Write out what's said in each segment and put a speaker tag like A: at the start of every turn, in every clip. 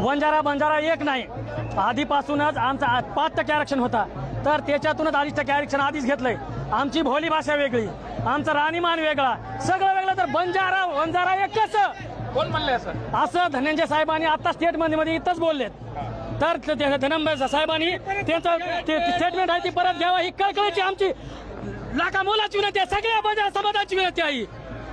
A: वंजारा बंजारा एक नाही, आधीपासूनच आमचा 5% आरक्षण होता, तर त्याच्यातूनच 2.5% आरक्षण आधीच घेतलंय. आमची भोली भाषा वेगळी, आमचा राहणीमान वेगळा, सगळं वेगळं. तर बंजारा वंजारा एक कसं
B: कोण म्हणले
A: असं धनंजय साहेबांनी आता स्टेटमेंटमध्ये इथंच बोललेत. तर धनंजय साहेबांनी त्यांचं स्टेटमेंट आहे ती परत घ्यावा, ही कळकळीची आमची लाखा मोलाची विनंती आहे, सगळ्या बंजारा समाजाची विनंती आहे.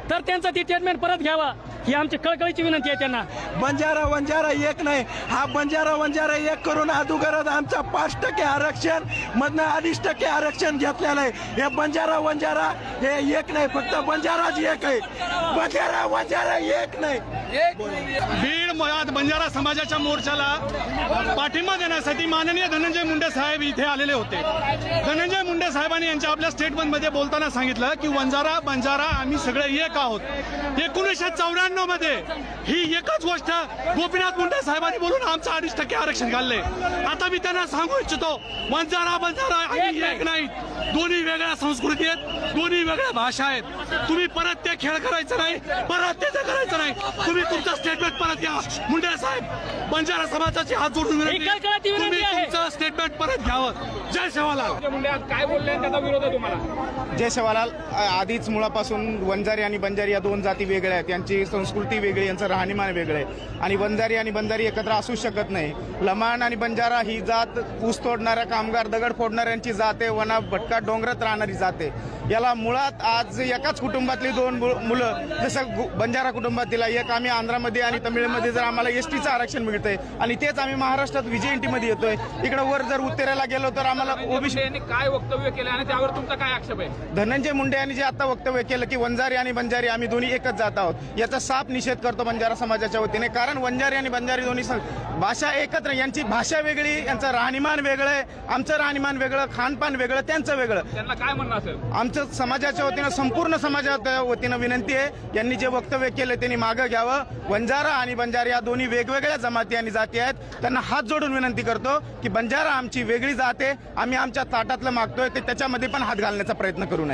A: तर त्यांचं ती स्टेटमेंट परत घ्यावा ही आमची कळकळीची विनंती आहे त्यांना.
C: बंजारा वंजारा एक नाही, हा बंजारा वंजारा एक करून अगोदरच आमचा 5% आरक्षण मधनं 2.5% आरक्षण घेतलेलं आहे. हे बंजारा वंजारा हे एक नाही, फक्त बंजाराच एक आहे. बंजारा वंजारा एक नाही.
D: बीड मुळात बंजारा समाजाच्या मोर्चाला पाठिंबा देण्यासाठी माननीय धनंजय मुंडे साहेब इथे आलेले होते. धनंजय मुंडे साहेबांनी यांच्या आपल्या स्टेटमेंटमध्ये बोलताना सांगितलं की वंजारा बंजारा आम्ही सगळे एक आहोत. 1994 मध्ये ही एकच गोष्ट गोपीनाथ मुंडे साहेबांनी बोलून आमचं 2.5% आरक्षण घालले. आता मी त्यांना सांगू इच्छितो, वंजारा बंजारा आम्ही एक नाही, दोन्ही वेगळ्या संस्कृती आहेत, दोन्ही वेगळ्या भाषा आहेत. तुम्ही परत ते खेळ करायचं नाही, परत ते करायचं नाही. तुम्ही तुमचं स्टेटमेंट परत घ्या. मुंडे साहेब, बंजारा समाजाची हात जोडून विनंती, तुम्ही तुमचं स्टेटमेंट परत घ्यावं. जय सेवालाल.
B: मुंडे आज काय बोलले त्याचा विरोध आहे तुम्हाला?
E: जय सेवालाल. आधीच मुळापासून वंजारी आणि बंजारी या दोन जाती वेगळ्या आहेत, यांची संस्कृती वेगळी, यांचं राहणीमान वेगळं आहे आणि वंजारी आणि बंजारी एकत्र असू शकत नाही. लमाण आणि बंजारा ही जात ऊस तोडणाऱ्या कामगार दगड फोडणाऱ्यांची जात आहे, वना भटका डोंगरात राहणारी जात आहे. याला मुळात आज एकाच कुटुंबातली दोन मुलं, जसं बंजारा कुटुंबातील एक आम्ही आंध्रामध्ये आणि तमिळमध्ये जर आम्हाला एसटीचं आरक्षण मिळतंय आणि तेच आम्ही महाराष्ट्रात VJNT येतोय. इकडे वर जर उत्तरेला गेलो तर आम्हाला ओबीसी.
B: काय वक्तव्य केलं आणि त्यावर तुमचा काय आक्षेप आहे?
E: धनंजय मुंडे यांनी जे आता वक्तव्य केलं की वंजारी आणि बंजारी आम्ही दोन्ही एकच जात आहोत, याचा साफ निषेध करतो बंजारा समाजाच्या वतीने. कारण वंजारी आणि बंजारी दोन्ही भाषा एकत्र, यांची भाषा वेगळी, यांचं राहणीमान वेगळं आहे, आमचं राहणीमान वेगळं, खानपान वेगळं, त्यांचं वेगळं.
B: त्यांना काय म्हणणं असेल?
E: आमचं समाजाच्या वतीनं, संपूर्ण समाजाच्या वतीनं विनंती आहे, यांनी जे वक्तव्य केलं त्यांनी मागं घ्यावं. वंजारा आणि बंजारी या दोन्ही वेगवेगळ्या जमाती आणि जाती आहेत. त्यांना हात जोडून विनंती करतो की बंजारा आमची वेगळी जात आहे, आम्ही आमच्या ताटातलं मागतोय ते त्याच्यामध्ये पण हात घालण्याचा प्रयत्न करू नये.